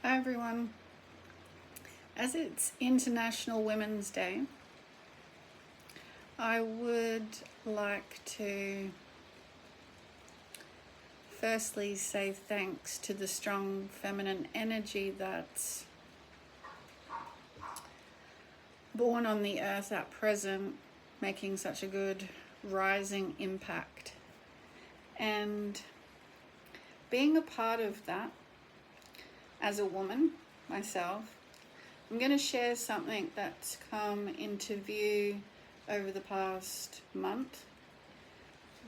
Hi everyone. As it's International Women's Day, I would like to firstly say thanks to the strong feminine energy that's born on the earth at present, making such a good rising impact. And being a part of that as a woman myself, I'm going to share something that's come into view over the past month,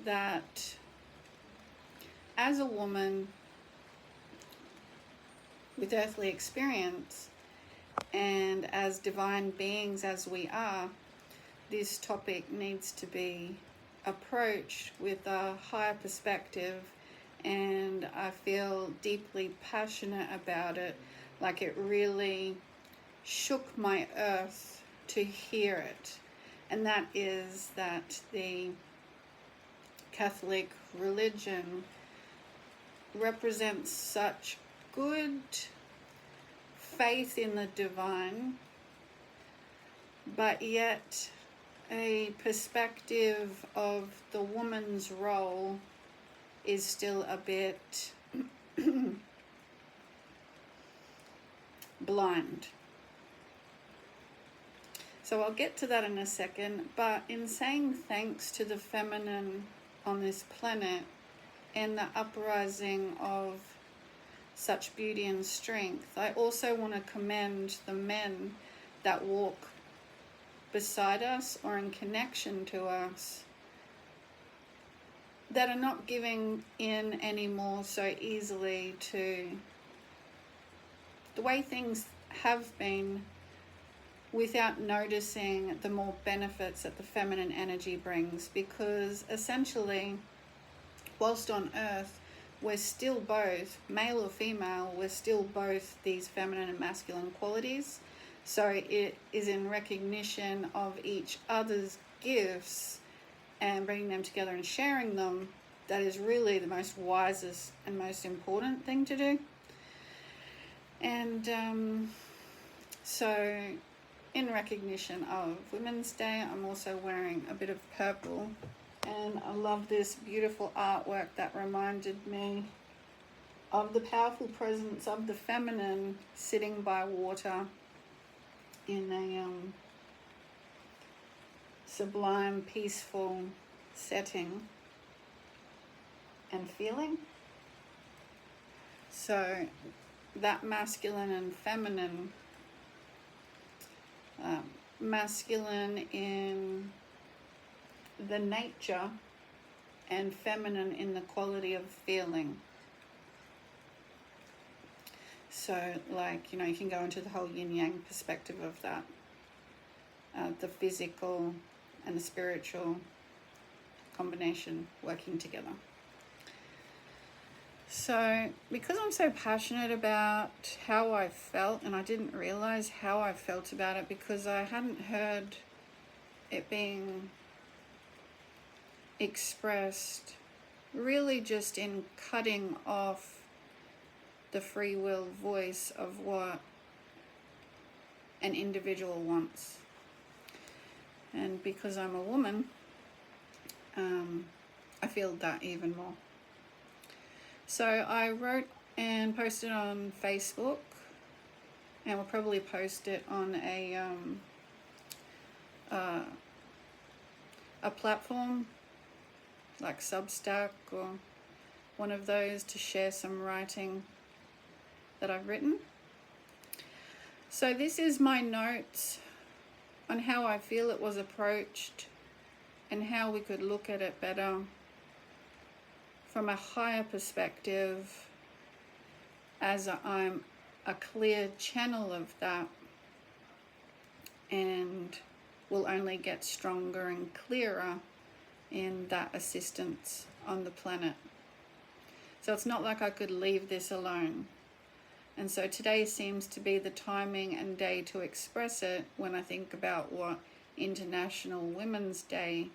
that as a woman with earthly experience and as divine beings as we are, this topic needs to be approached with a higher perspective, and I feel deeply passionate about it. Like, it really shook my earth to hear it. And that is that the Catholic religion represents such good faith in the divine, but yet a perspective of the woman's role is still a bit blind. So I'll get to that in a second, but in saying thanks to the feminine on this planet and the uprising of such beauty and strength, I also want to commend the men that walk beside us or in connection to us, that are not giving in anymore so easily to the way things have been, without noticing the more benefits that the feminine energy brings. Because essentially, whilst on earth we're still both, male or female, we're still both these feminine and masculine qualities. So it is in recognition of each other's gifts and bringing them together and sharing them that is really the most wisest and most important thing to do. And so in recognition of Women's Day, I'm also wearing a bit of purple, and I love this beautiful artwork that reminded me of the powerful presence of the feminine sitting by water in a sublime, peaceful setting and feeling. So that masculine and feminine, masculine in the nature and feminine in the quality of feeling. So, like, you can go into the whole yin-yang perspective of that, the physical and the spiritual combination working together. So because I'm so passionate about how I felt, and I didn't realize how I felt about it because I hadn't heard it being expressed, really just in cutting off the free will voice of what an individual wants. And because I'm a woman, I feel that even more. So I wrote and posted on Facebook, and we'll probably post it on a platform like Substack or one of those, to share some writing that I've written. So this is my notes on how I feel it was approached and how we could look at it better from a higher perspective, as I'm a clear channel of that and will only get stronger and clearer in that assistance on the planet. So it's not like I could leave this alone. And so today seems to be the timing and day to express it when I think about what International Women's Day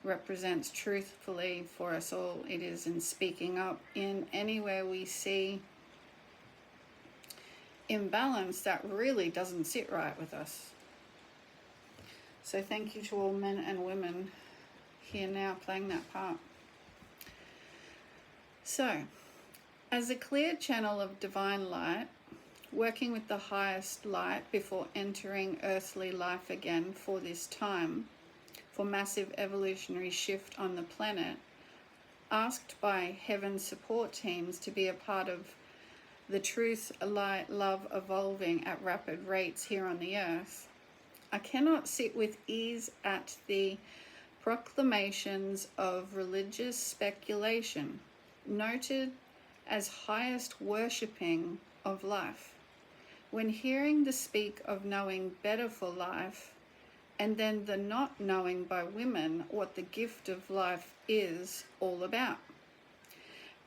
represents truthfully for us all. It is in speaking up in anywhere we see imbalance, that really doesn't sit right with us. So thank you to all men and women here now playing that part. So, as a clear channel of divine light, working with the highest light before entering earthly life again for this time, for massive evolutionary shift on the planet, asked by heaven's support teams to be a part of the truth, light, love evolving at rapid rates here on the earth, I cannot sit with ease at the proclamations of religious speculation, noted as highest worshipping of life, when hearing the speak of knowing better for life, and then the not knowing by women what the gift of life is all about,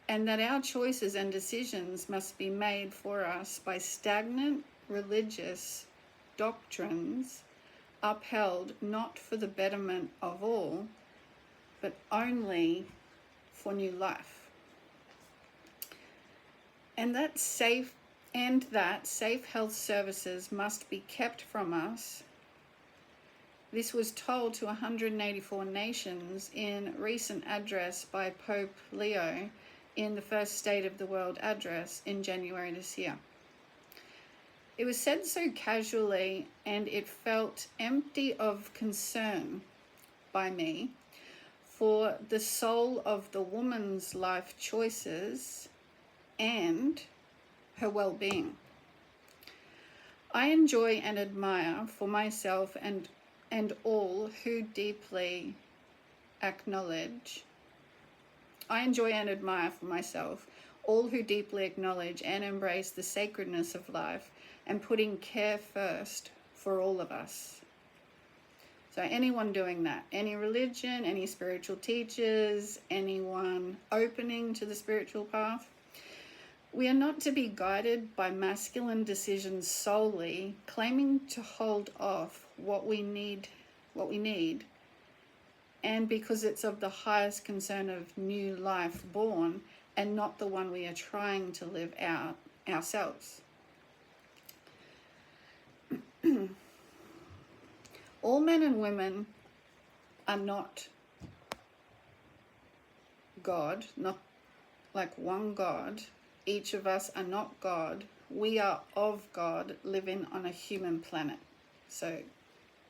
and that our choices and decisions must be made for us by stagnant religious doctrines upheld not for the betterment of all, but only for new life. And that safe health services must be kept from us. This was told to 184 nations in recent address by Pope Leo in the first State of the World address in January this year. It was said so casually, and it felt empty of concern by me for the soul of the woman's life choices and her well-being. I enjoy and admire for myself and all who deeply acknowledge. I enjoy and admire for myself all who deeply acknowledge and embrace the sacredness of life and putting care first for all of us. So anyone doing that, any religion, any spiritual teachers, anyone opening to the spiritual path, we are not to be guided by masculine decisions solely, claiming to hold off what we need, and because it's of the highest concern of new life born and not the one we are trying to live out ourselves. All men and women are not God, not like one God. Each of us are not God. We are of God living on a human planet. So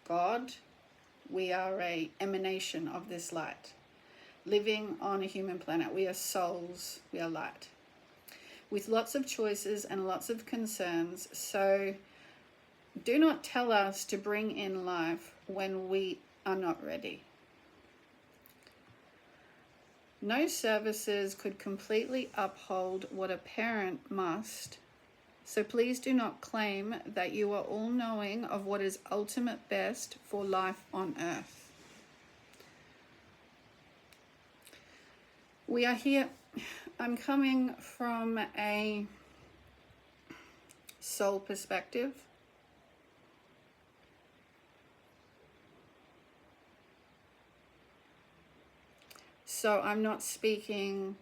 God, we are a emanation of this light. Living on a human planet. We are souls, we are light. With lots of choices and lots of concerns. So do not tell us to bring in life when we are not ready. No services could completely uphold what a parent must, so please do not claim that you are all knowing of what is ultimate best for life on earth. We are here, I'm coming from a soul perspective. So I'm not speaking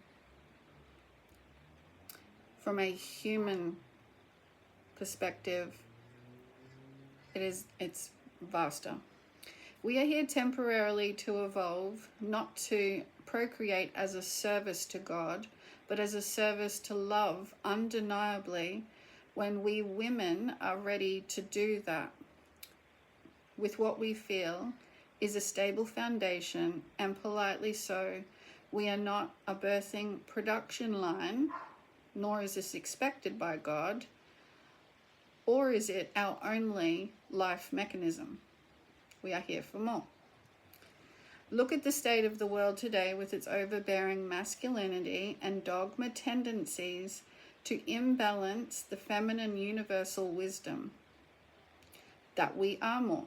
from a human perspective. It's vaster. We are here temporarily to evolve, not to procreate as a service to God, but as a service to love undeniably when we women are ready to do that with what we feel is a stable foundation, and politely so, we are not a birthing production line, nor is this expected by God, or is it our only life mechanism. We are here for more. Look at the state of the world today with its overbearing masculinity and dogma tendencies to imbalance the feminine universal wisdom that we are more.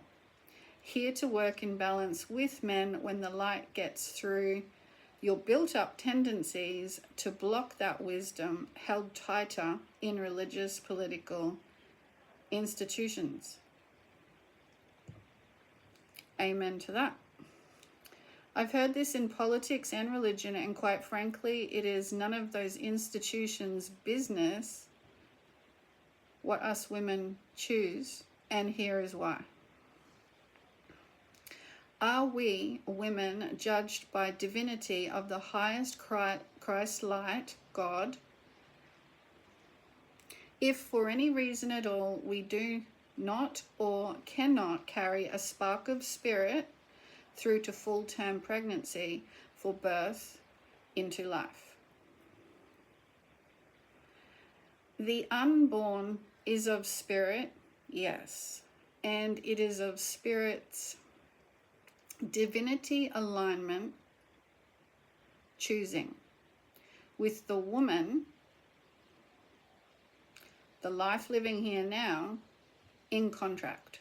Here to work in balance with men when the light gets through your built-up tendencies to block that wisdom held tighter in religious, political institutions. Amen to that. I've heard this in politics and religion, and quite frankly, it is none of those institutions' business what us women choose, and here is why. Are we women judged by divinity of the highest Christ light, God? If for any reason at all we do not or cannot carry a spark of spirit through to full-term pregnancy for birth into life. The unborn is of spirit, yes, and it is of spirit's divinity alignment, choosing, with the woman, the life living here now, in contract.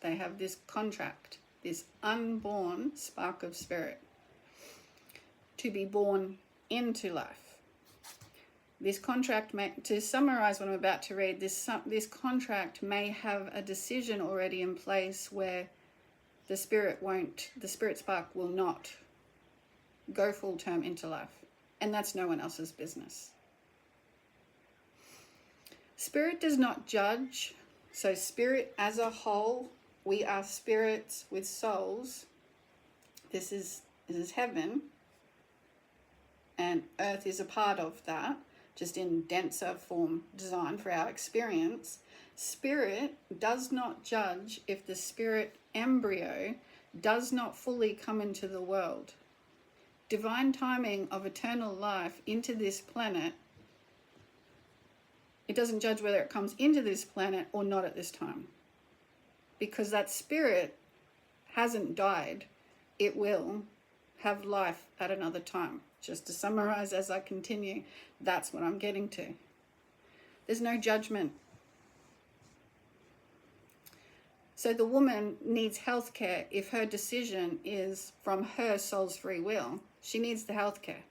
They have this contract, this unborn spark of spirit, to be born into life. This contract, to summarize what I'm about to read, this contract may have a decision already in place where the spirit spark will not go full term into life. And that's no one else's business. Spirit does not judge. So spirit as a whole, we are spirits with souls. This is heaven. And earth is a part of that, just in denser form design for our experience. Spirit does not judge if the spirit embryo does not fully come into the world. Divine timing of eternal life into this planet, it doesn't judge whether it comes into this planet or not at this time. Because that spirit hasn't died. It will have life at another time. Just to summarize as I continue, that's what I'm getting to. There's no judgment. So the woman needs healthcare if her decision is from her soul's free will. She needs the healthcare.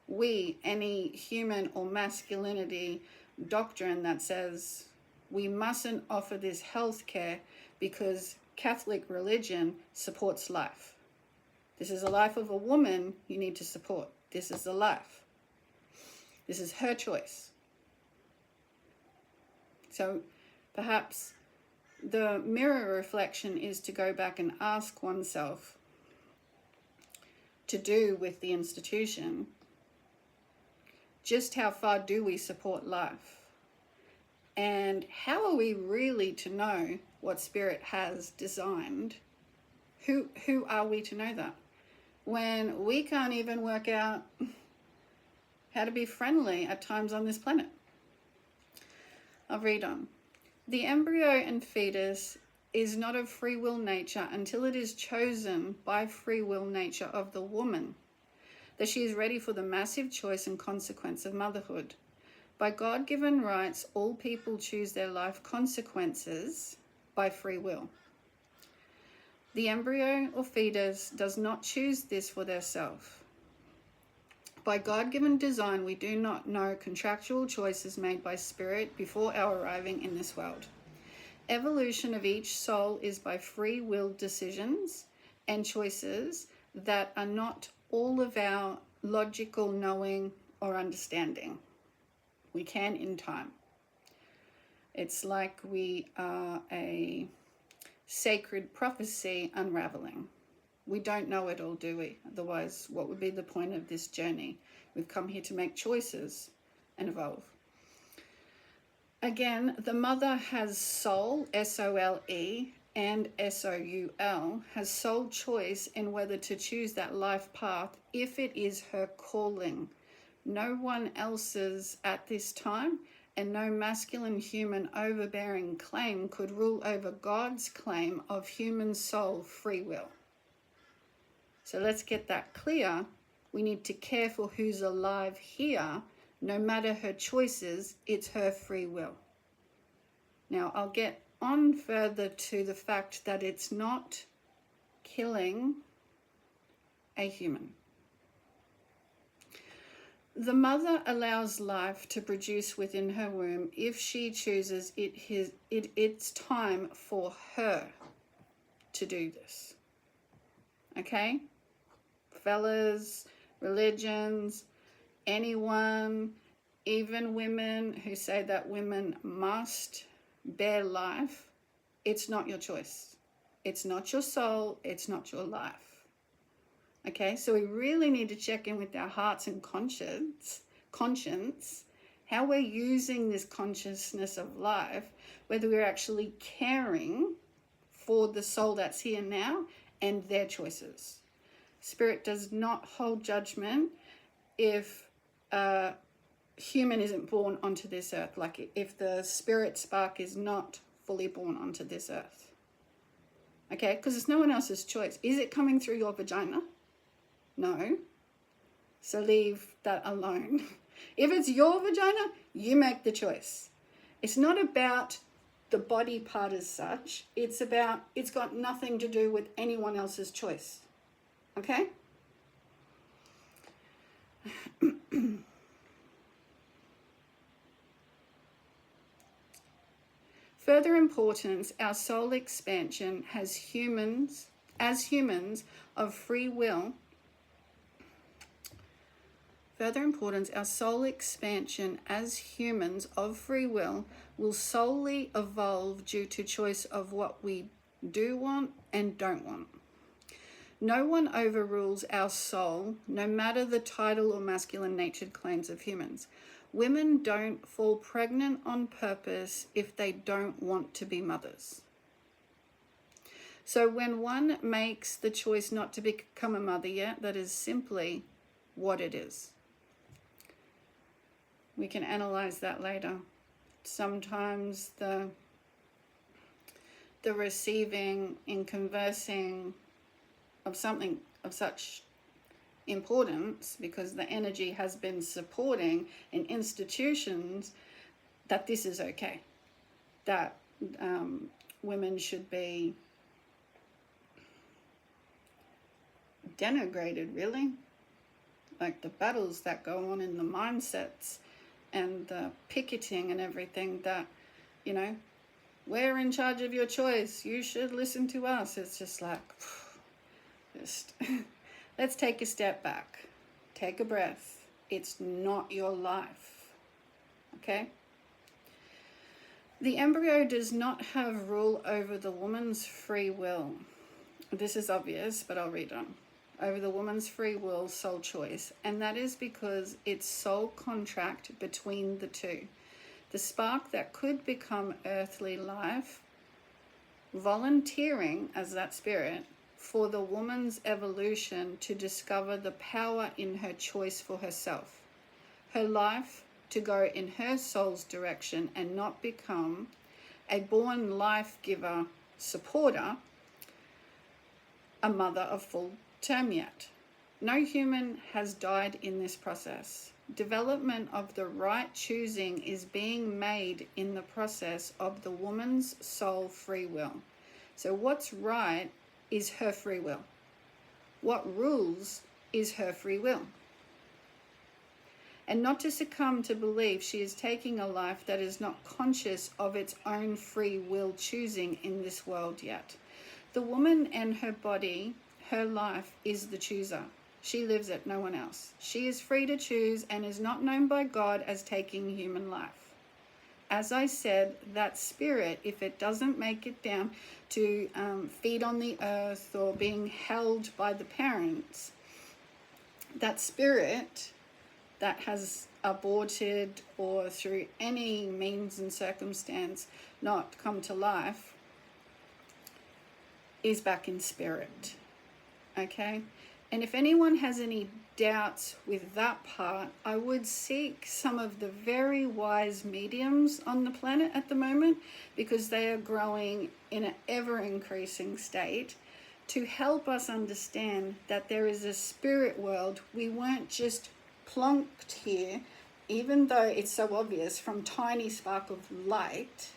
We, any human or masculinity doctrine that says we mustn't offer this healthcare because Catholic religion supports life. This is the life of a woman you need to support. This is the life. This is her choice. So perhaps the mirror reflection is to go back and ask oneself to do with the institution, just how far do we support life? And how are we really to know what Spirit has designed? Who are we to know that? When we can't even work out how to be friendly at times on this planet. I'll read on. The embryo and fetus is not of free will nature until it is chosen by free will nature of the woman, that she is ready for the massive choice and consequence of motherhood. By God-given rights, all people choose their life consequences by free will. The embryo or fetus does not choose this for theirself. By God-given design, we do not know contractual choices made by Spirit before our arriving in this world. Evolution of each soul is by free will decisions and choices that are not all of our logical knowing or understanding. We can in time. It's like we are a sacred prophecy unraveling. We don't know it all, do we? Otherwise, what would be the point of this journey? We've come here to make choices and evolve. Again, the mother has soul, S-O-L-E, and S-O-U-L, has sole choice in whether to choose that life path if it is her calling. No one else's at this time, and no masculine human overbearing claim could rule over God's claim of human soul free will. So let's get that clear. We need to care for who's alive here. No matter her choices, it's her free will. Now, I'll get on further to the fact that it's not killing a human. The mother allows life to produce within her womb if she chooses it's time for her to do this. Okay? Fellas, religions, anyone, even women who say that women must bear life, it's not your choice. It's not your soul. It's not your life. Okay, so we really need to check in with our hearts and conscience, how we're using this consciousness of life, whether we're actually caring for the soul that's here now and their choices. Spirit does not hold judgment if a human isn't born onto this earth, like if the spirit spark is not fully born onto this earth. Okay, because it's no one else's choice. Is it coming through your vagina? No. So leave that alone. If it's your vagina, you make the choice. It's not about the body part as such. It's got nothing to do with anyone else's choice. Okay? Further importance, our soul expansion as humans of free will. Further importance, our soul expansion as humans of free will solely evolve due to choice of what we do want and don't want. No one overrules our soul, no matter the title or masculine natured claims of humans. Women don't fall pregnant on purpose if they don't want to be mothers. So when one makes the choice not to become a mother yet, that is simply what it is. We can analyze that later. Sometimes the receiving in conversing of something of such importance, because the energy has been supporting in institutions that this is okay, that women should be denigrated, really, like the battles that go on in the mindsets and the picketing and everything, that, you know, we're in charge of your choice, you should listen to us. It's just like, just let's take a step back, take a breath. It's not your life. Okay? The embryo does not have rule over the woman's free will. This is obvious, but I'll read on. Over the woman's free will, soul choice, and that is because it's soul contract between the two. The spark that could become earthly life, volunteering as that spirit for the woman's evolution to discover the power in her choice for herself, her life to go in her soul's direction and not become a born life giver supporter, a mother of full term yet. No human has died in this process. Development of the right choosing is being made in the process of the woman's soul free will. So what's right is her free will. What rules is her free will. And not to succumb to believe she is taking a life that is not conscious of its own free will choosing in this world yet. The woman and her body, her life, is the chooser. She lives it, no one else. She is free to choose and is not known by God as taking human life. As I said, that spirit, if it doesn't make it down to feed on the earth or being held by the parents, that spirit that has aborted or through any means and circumstance not come to life is back in spirit. Okay? And if anyone has any doubts with that part, I would seek some of the very wise mediums on the planet at the moment, because they are growing in an ever-increasing state, to help us understand that there is a spirit world. We weren't just plonked here, even though it's so obvious, from tiny spark of light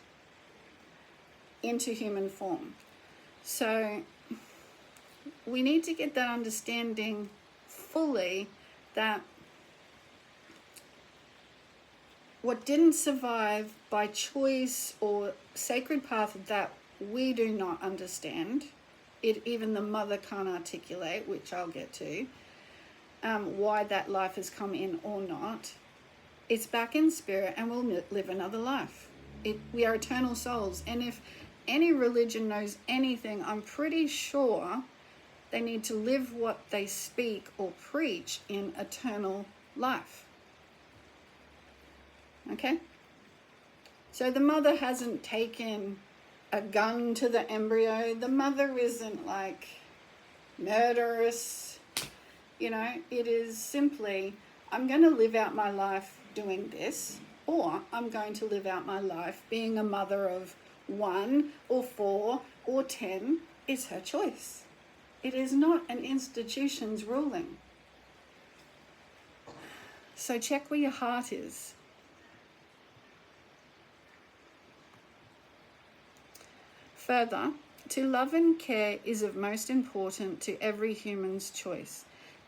into human form. So we need to get that understanding fully, that what didn't survive by choice or sacred path that we do not understand, even the mother can't articulate, which I'll get to, why that life has come in or not. It's back in spirit and we'll live another life. We are eternal souls. And if any religion knows anything, I'm pretty sure they need to live what they speak or preach in eternal life. Okay? So the mother hasn't taken a gun to the embryo. The mother isn't like murderous. You know, it is simply, I'm going to live out my life doing this, or I'm going to live out my life being a mother of 1 or 4 or 10. It's her choice. It is not an institution's ruling. So check where your heart is. Further, to love and care is of most importance to every human's choice.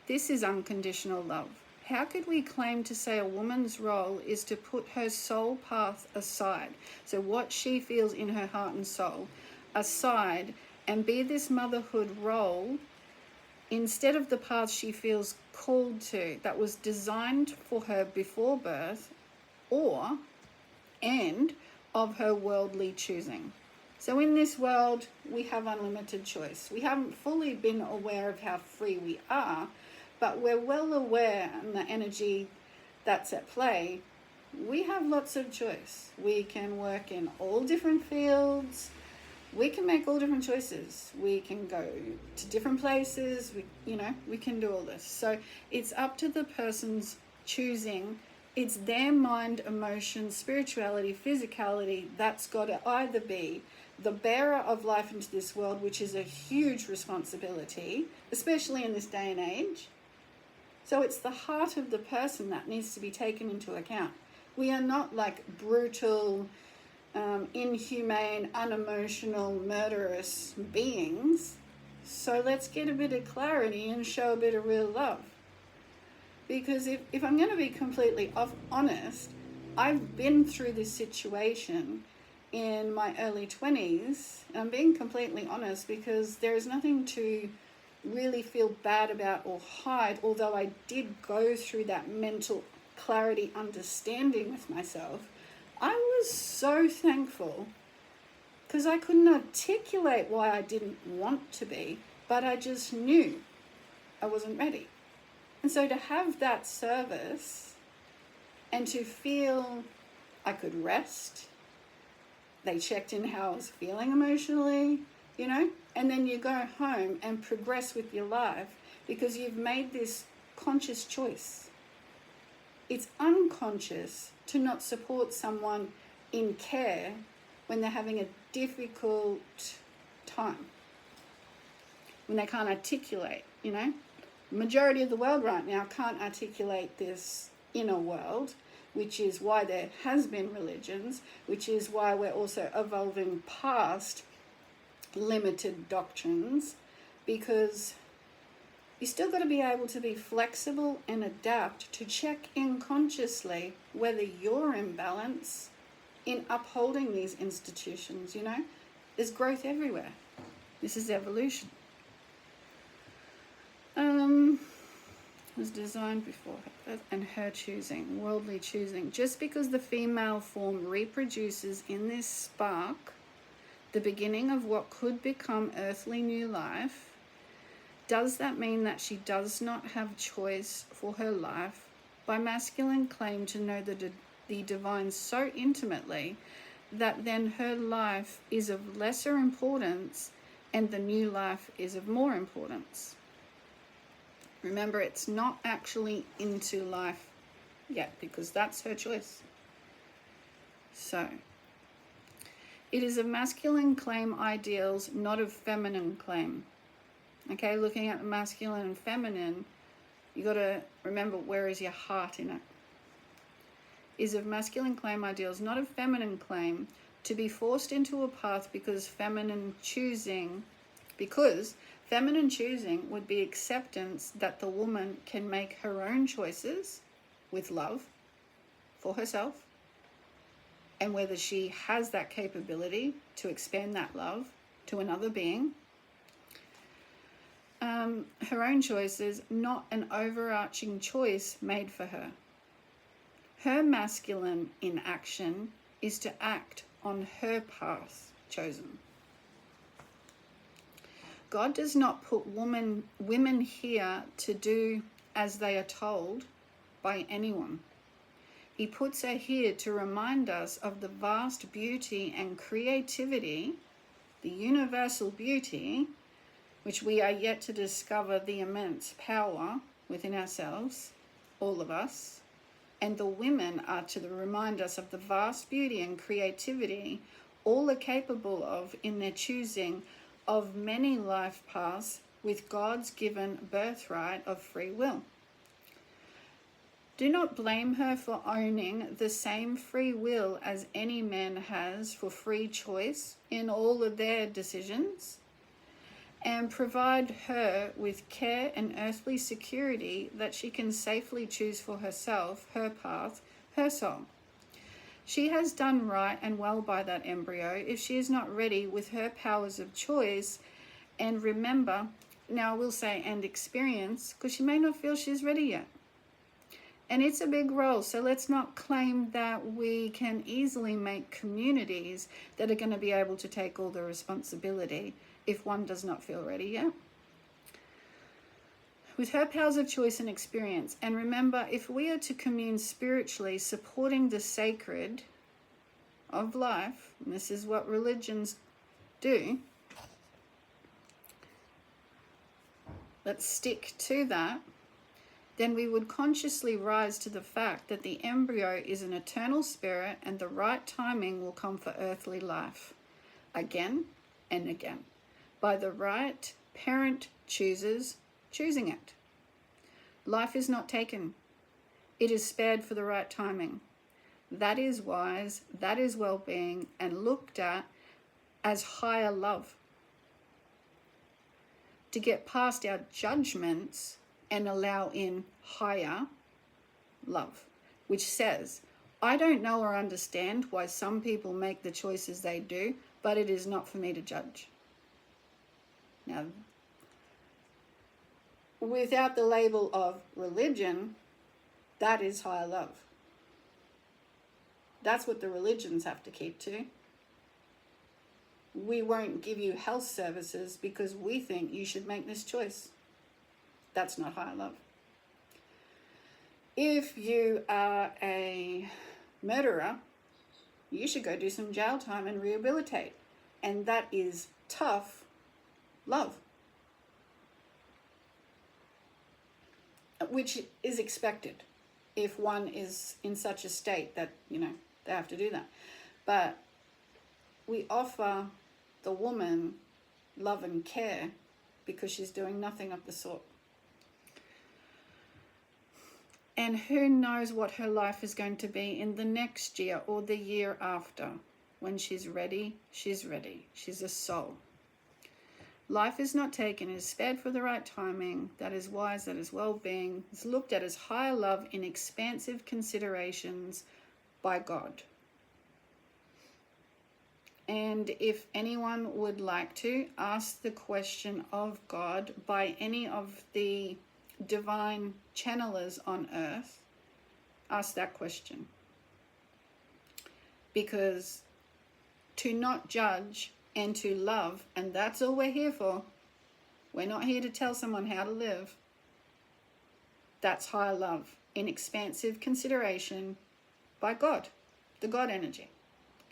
This is unconditional love. How could we claim to say a woman's role is to put her soul path aside, so what she feels in her heart and soul, aside, and be this motherhood role instead of the path she feels called to, that was designed for her before birth, and of her worldly choosing? So in this world, we have unlimited choice. We haven't fully been aware of how free we are, but we're well aware in the energy that's at play. We have lots of choice. We can work in all different fields. We can make all different choices. We can go to different places. We can do all this. So it's up to the person's choosing. It's their mind, emotion, spirituality, physicality that's got to either be the bearer of life into this world, which is a huge responsibility, especially in this day and age. So it's the heart of the person that needs to be taken into account. We are not like brutal, inhumane, unemotional, murderous beings. So let's get a bit of clarity and show a bit of real love. Because if I'm going to be completely honest, I've been through this situation in my early 20s. And I'm being completely honest because there is nothing to really feel bad about or hide, although I did go through that mental clarity understanding with myself. I was so thankful because I couldn't articulate why I didn't want to be, but I just knew I wasn't ready. And so to have that service and to feel I could rest, they checked in how I was feeling emotionally, and then you go home and progress with your life because you've made this conscious choice. It's unconscious to not support someone in care when they're having a difficult time, when they can't articulate, The majority of the world right now can't articulate this inner world, which is why there has been religions, which is why we're also evolving past limited doctrines, because you still got to be able to be flexible and adapt to check in consciously whether you're in balance in upholding these institutions. There's growth everywhere. This is evolution. Was designed before her birth and her choosing, worldly choosing. Just because the female form reproduces in this spark, the beginning of what could become earthly new life, does that mean that she does not have choice for her life? By masculine claim to know the divine so intimately that then her life is of lesser importance and the new life is of more importance. Remember, it's not actually into life yet because that's her choice. So, it is of masculine claim ideals, not of feminine claim. Okay, looking at the masculine and feminine, you got to remember, where is your heart in it? Is of masculine claim ideals, not of feminine claim, to be forced into a path because feminine choosing would be acceptance that the woman can make her own choices with love for herself, and whether she has that capability to expand that love to another being. Her own choices, not an overarching choice made for her. Her masculine in action is to act on her path chosen. God does not put women here to do as they are told by anyone. He puts her here to remind us of the vast beauty and creativity, the universal beauty, which we are yet to discover the immense power within ourselves, all of us. And the women are to remind us of the vast beauty and creativity all are capable of in their choosing of many life paths with God's given birthright of free will. Do not blame her for owning the same free will as any man has for free choice in all of their decisions, and provide her with care and earthly security that she can safely choose for herself, her path, her soul. She has done right and well by that embryo if she is not ready with her powers of choice. And remember, now we'll say and experience, because she may not feel she's ready yet. And it's a big role, so let's not claim that we can easily make communities that are going to be able to take all the responsibility if one does not feel ready yet. With her powers of choice and experience, and remember, if we are to commune spiritually, supporting the sacred of life, and this is what religions do, let's stick to that, then we would consciously rise to the fact that the embryo is an eternal spirit and the right timing will come for earthly life again and again by the right parent choosing it. Life is not taken. It is spared for the right timing. That is wise, that is well-being, and looked at as higher love. To get past our judgments and allow in higher love, which says, I don't know or understand why some people make the choices they do, but it is not for me to judge. Now, without the label of religion, that is higher love. That's what the religions have to keep to. We won't give you health services because we think you should make this choice. That's not higher love. If you are a murderer, you should go do some jail time and rehabilitate. And that is tough love, which is expected if one is in such a state that, they have to do that. But we offer the woman love and care because she's doing nothing of the sort. And who knows what her life is going to be in the next year or the year after. When she's ready, she's ready. She's a soul. Life is not taken, is spared for the right timing, that is wise, that is well-being, is looked at as higher love in expansive considerations by God. And if anyone would like to ask the question of God by any of the divine channelers on earth, ask that question. Because to not judge and to love, and that's all we're here for. We're not here to tell someone how to live. That's higher love in expansive consideration by God, the God energy.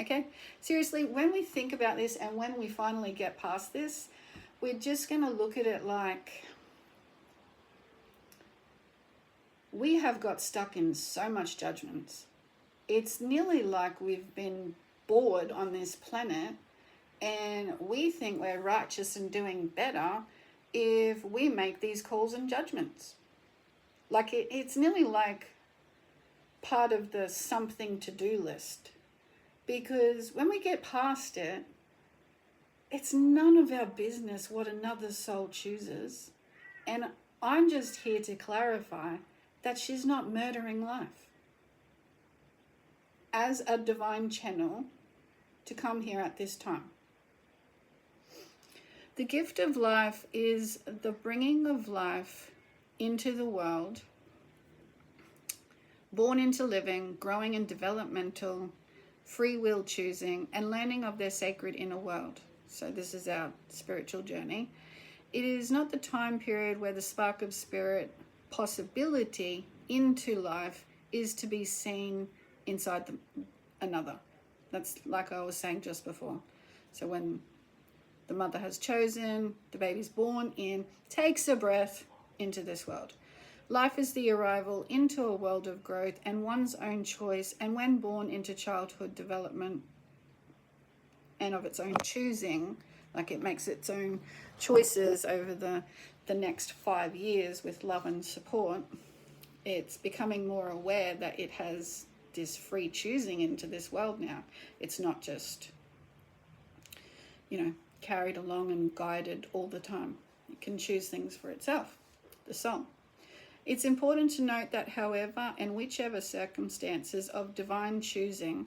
Okay? Seriously, when we think about this and when we finally get past this, we're just going to look at it like we have got stuck in so much judgments. It's nearly like we've been bored on this planet and we think we're righteous and doing better if we make these calls and judgments. Like it's nearly like part of the something to do list. Because when we get past it, it's none of our business what another soul chooses. And I'm just here to clarify that she's not murdering life. As a divine channel to come here at this time. The gift of life is the bringing of life into the world, born into living, growing and developmental, free will choosing, and learning of their sacred inner world. So this is our spiritual journey. It is not the time period where the spark of spirit possibility into life is to be seen inside another. That's like I was saying just before. So when the mother has chosen, the baby's born in, takes a breath into this world. Life is the arrival into a world of growth and one's own choice, and when born into childhood development and of its own choosing, like it makes its own choices over the next 5 years with love and support, it's becoming more aware that it has this free choosing into this world now. It's not just, carried along and guided all the time. It can choose things for itself, the soul. It's important to note that however and whichever circumstances of divine choosing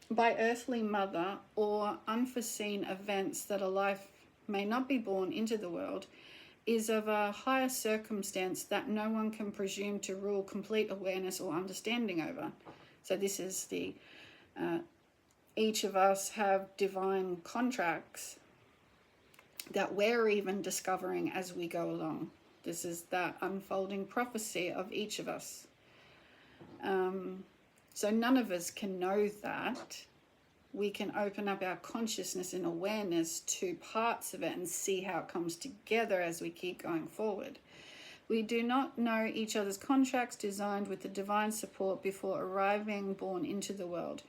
by earthly mother or unforeseen events that a life may not be born into the world is of a higher circumstance that no one can presume to rule complete awareness or understanding over. So this is the each of us have divine contracts that we're even discovering as we go along. This is that unfolding prophecy of each of us. So none of us can know that. We can open up our consciousness and awareness to parts of it and see how it comes together as we keep going forward. We do not know each other's contracts designed with the divine support before arriving born into the world,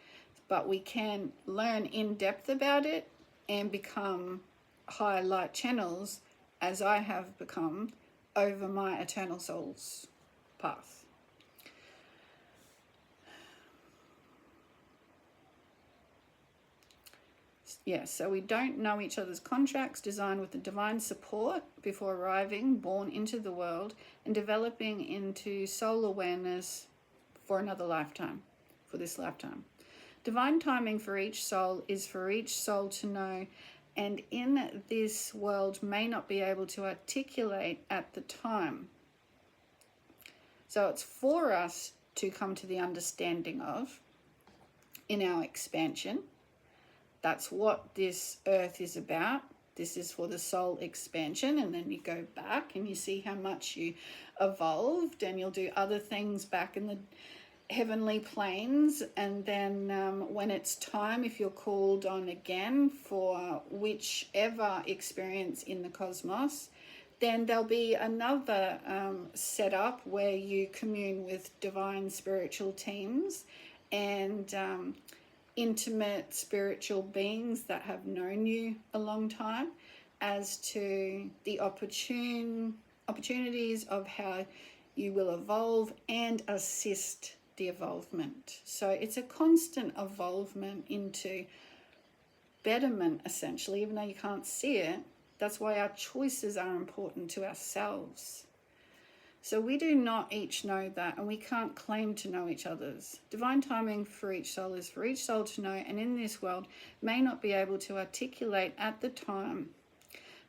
but we can learn in depth about it and become high light channels, as I have become over my eternal soul's path. Yes, so we don't know each other's contracts designed with the divine support before arriving, born into the world, and developing into soul awareness for another lifetime, for this lifetime. Divine timing for each soul is for each soul to know, and in this world may not be able to articulate at the time. So it's for us to come to the understanding of in our expansion. That's what this earth is about. This is for the soul expansion, and then you go back and you see how much you evolved, and you'll do other things back in the heavenly planes, and then when it's time, if you're called on again for whichever experience in the cosmos, then there'll be another setup where you commune with divine spiritual teams and intimate spiritual beings that have known you a long time, as to the opportunities of how you will evolve and assist the evolvement. So it's a constant evolvement into betterment, essentially, even though you can't see it. That's why our choices are important to ourselves. So we do not each know that, and we can't claim to know each other's. Divine timing for each soul is for each soul to know, and in this world may not be able to articulate at the time.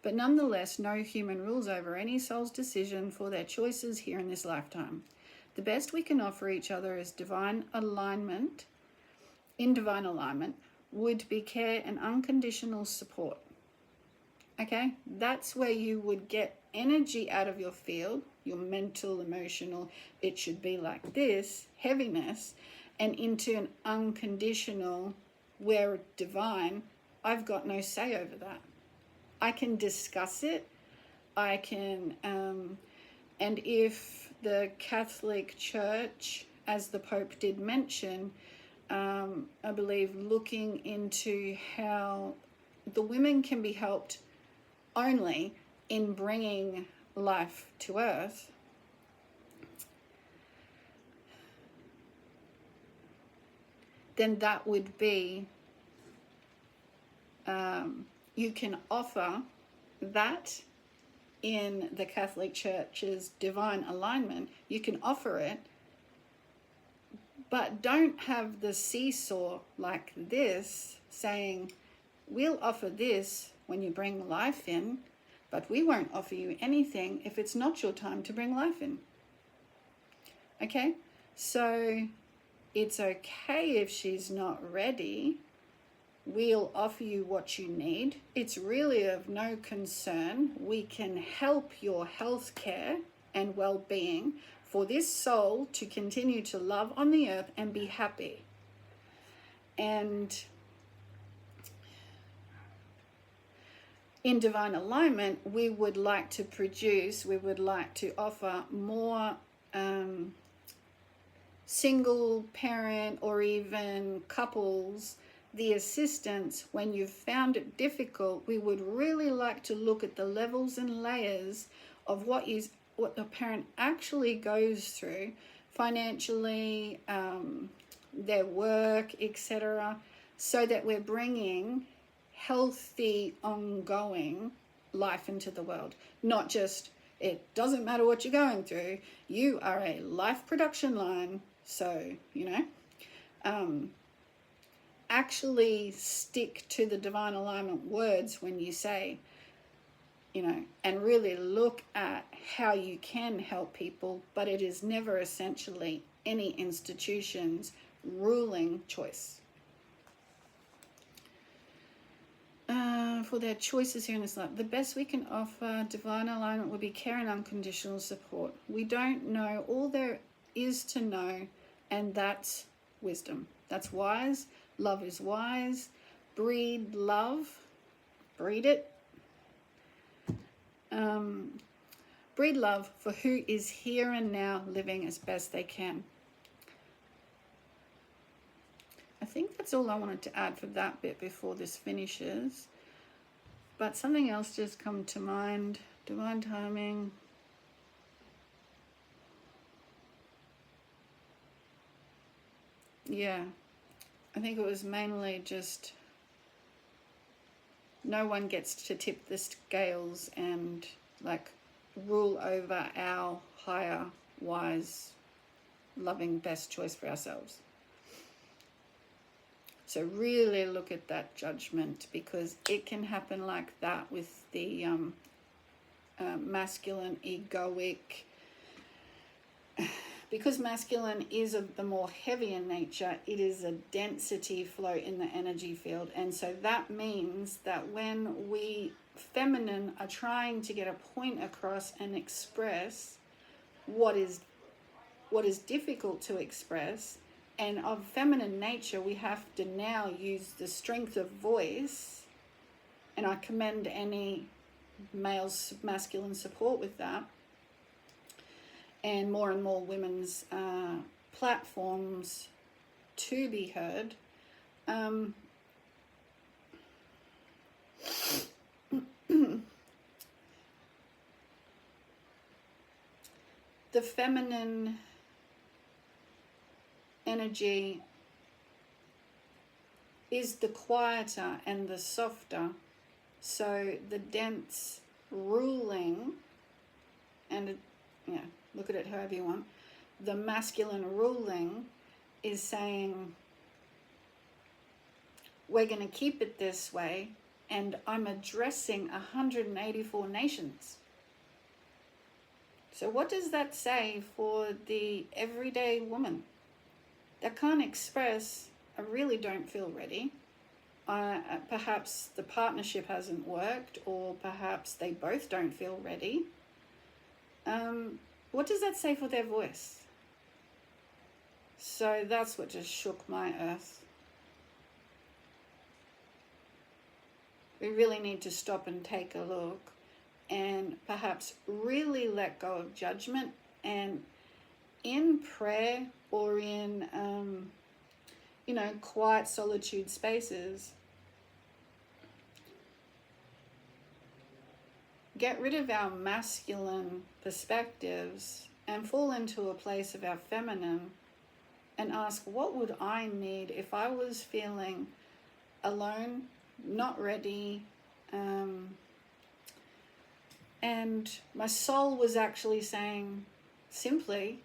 But nonetheless, no human rules over any soul's decision for their choices here in this lifetime. The best we can offer each other is divine alignment, would be care and unconditional support. Okay, that's where you would get energy out of your field, your mental, emotional, it should be like this, heaviness, and into an unconditional, where divine, I've got no say over that. I can discuss it, I can, and if the Catholic Church, as the Pope did mention, I believe looking into how the women can be helped only in bringing life to earth, then that would be, you can offer that in the Catholic Church's divine alignment. You can offer it, but don't have the seesaw like this, saying, we'll offer this when you bring life in, but we won't offer you anything if it's not your time to bring life in. Okay? So it's okay if she's not ready. We'll offer you what you need. It's really of no concern. We can help your health care and well-being for this soul to continue to love on the earth and be happy. And in divine alignment, we would like to offer more single parent or even couples the assistance when you've found it difficult. We would really like to look at the levels and layers of what the parent actually goes through financially, their work, etc., so that we're bringing healthy, ongoing life into the world. Not just, it doesn't matter what you're going through, you are a life production line, so, actually stick to the divine alignment words when you say, and really look at how you can help people, but it is never essentially any institution's ruling choice. For their choices here in this life, the best we can offer divine alignment would be care and unconditional support. We don't know all there is to know, and that's wisdom. That's wise. Love is wise. Breed love. Breed it. Breed love for who is here and now, living as best they can. I think that's all I wanted to add for that bit before this finishes. But something else just come to mind. Divine timing. Yeah, I think it was mainly just no one gets to tip the scales and rule over our higher, wise, loving, best choice for ourselves. So really look at that judgment, because it can happen like that with the masculine, egoic. Because masculine is of the more heavier nature, it is a density flow in the energy field. And so that means that when we feminine are trying to get a point across and express what is difficult to express, and of feminine nature, we have to now use the strength of voice. And I commend any male's masculine support with that. And more women's platforms to be heard. The feminine energy is the quieter and the softer. So the dense ruling, and look at it however you want, the masculine ruling is saying, we're going to keep it this way, and I'm addressing 184 nations. So what does that say for the everyday woman that can't express, I really don't feel ready? Perhaps the partnership hasn't worked, or perhaps they both don't feel ready. What does that say for their voice? So that's what just shook my earth. We really need to stop and take a look, and perhaps really let go of judgment, and in prayer or in quiet solitude spaces, get rid of our masculine perspectives and fall into a place of our feminine, and ask, what would I need if I was feeling alone, not ready, and my soul was actually saying simply,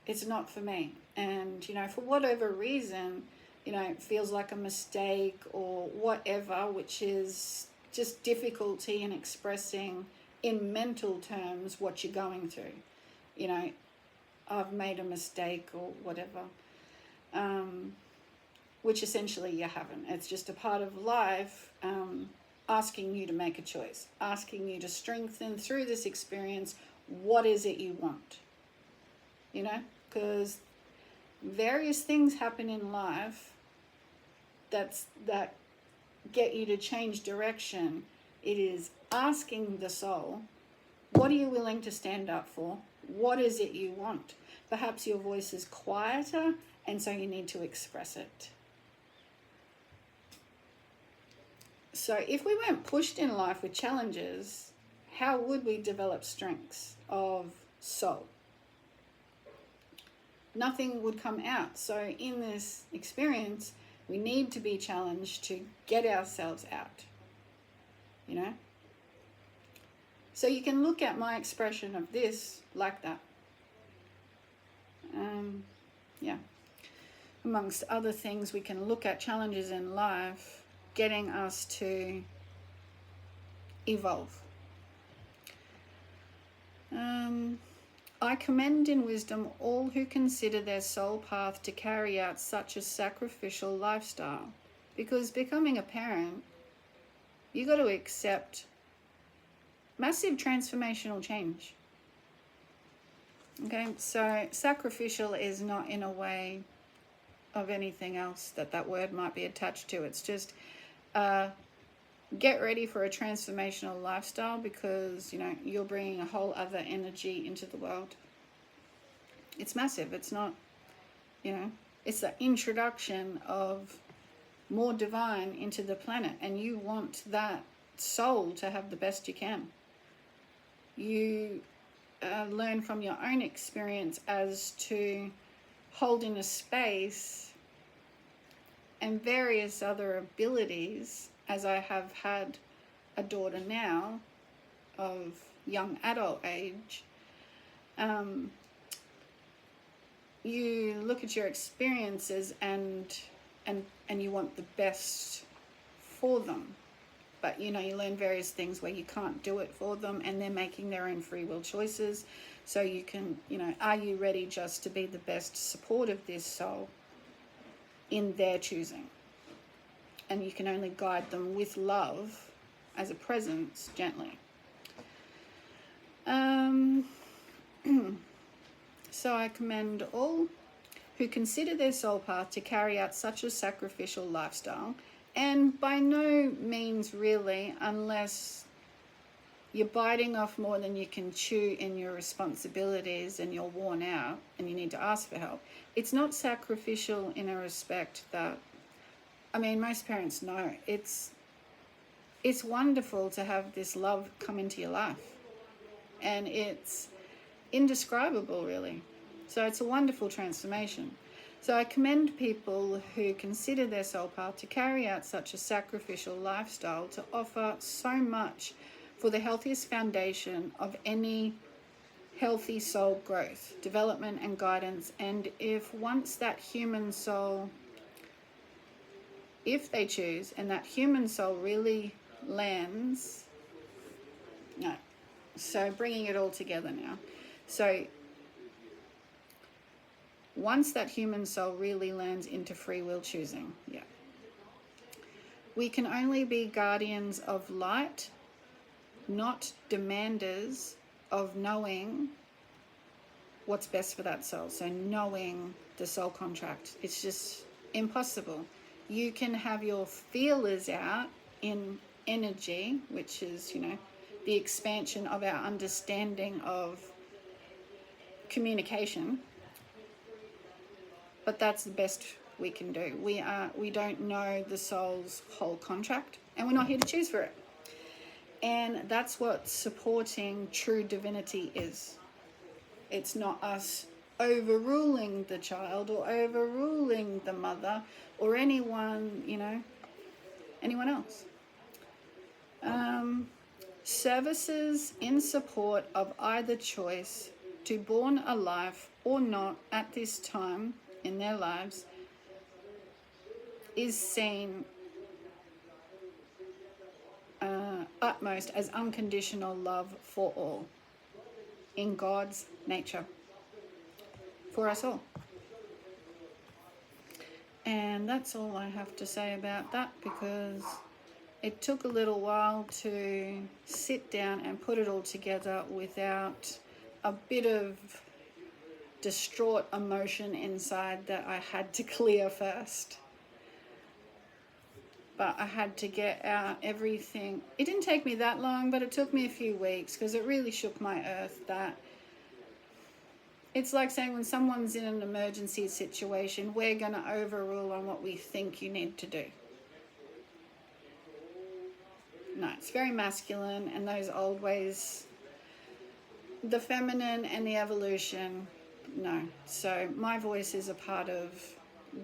it's not for me. And, for whatever reason, it feels like a mistake or whatever, which is just difficulty in expressing in mental terms what you're going through. I've made a mistake or whatever, which essentially you haven't. It's just a part of life, asking you to make a choice, asking you to strengthen through this experience. What is it you want? You know, because various things happen in life that get you to change direction. It is asking the soul, what are you willing to stand up for? What is it you want? Perhaps your voice is quieter, and so you need to express it. So if we weren't pushed in life with challenges, how would we develop strengths of soul? Nothing would come out. So in this experience, we need to be challenged to get ourselves out, you know? So you can look at my expression of this like that. Amongst other things, we can look at challenges in life getting us to evolve. I commend in wisdom all who consider their soul path to carry out such a sacrificial lifestyle. Because becoming a parent, you got to accept massive transformational change. Okay, so sacrificial is not in a way of anything else that word might be attached to. It's just get ready for a transformational lifestyle, because you know you're bringing a whole other energy into the world. It's massive. It's not, you know, it's the introduction of more divine into the planet, and you want that soul to have the best you can. You learn from your own experience as to hold in a space and various other abilities. As I have had a daughter now of young adult age, you look at your experiences and you want the best for them. But, you know, you learn various things where you can't do it for them, and they're making their own free will choices. So you can, you know, are you ready just to be the best support of this soul in their choosing? And you can only guide them with love as a presence, gently. So I commend all who consider their soul path to carry out such a sacrificial lifestyle. And by no means really, unless you're biting off more than you can chew in your responsibilities and you're worn out and you need to ask for help. It's not sacrificial in a respect that, I mean, most parents know it's wonderful to have this love come into your life, and it's indescribable, really. So it's a wonderful transformation. So I commend people who consider their soul path to carry out such a sacrificial lifestyle to offer so much for the healthiest foundation of any healthy soul growth, development and guidance. And if once that human soul, if they choose, and that human soul really lands, no, so bringing it all together now. So once that human soul really lands into free will choosing, we can only be guardians of light, not demanders of knowing what's best for that soul. So knowing the soul contract, it's just impossible. You can have your feelers out in energy, which is, you know, the expansion of our understanding of communication, but that's the best we can do. We don't know the soul's whole contract, and we're not here to choose for it. And that's what supporting true divinity is. It's not us overruling the child or overruling the mother or anyone, you know, anyone else. Services in support of either choice to born alive or not at this time in their lives is seen utmost as unconditional love for all in God's nature. for us all. And that's all I have to say about that, because it took a little while to sit down and put it all together without a bit of distraught emotion inside that I had to clear first. But I had to get out everything. It didn't take me that long, but it took me a few weeks, because it really shook my earth. That it's like saying when someone's in an emergency situation, we're going to overrule on what we think you need to do. No, it's very masculine, and those old ways, the feminine and the evolution, no. So my voice is a part of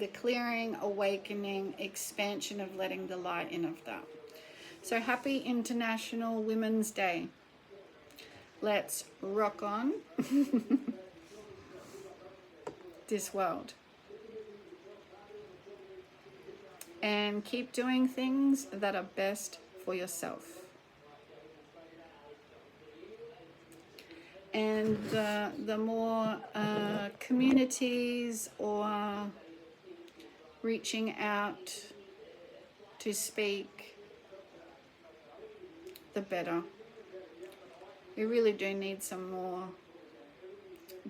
the clearing, awakening, expansion of letting the light in of that. So happy International Women's Day. Let's rock on this world. And keep doing things that are best for yourself. And the more communities or reaching out to speak, the better. We really do need some more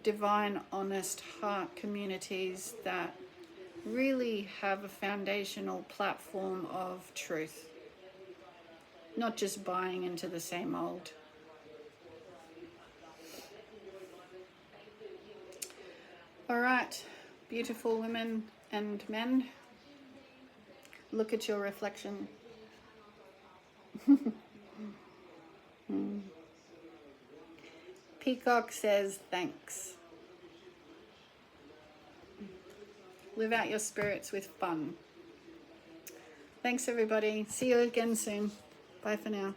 divine, honest heart communities that really have a foundational platform of truth, not just buying into the same old. All right, beautiful women and men, look at your reflection. Peacock says thanks. Live out your spirits with fun. Thanks everybody. See you again soon. Bye for now.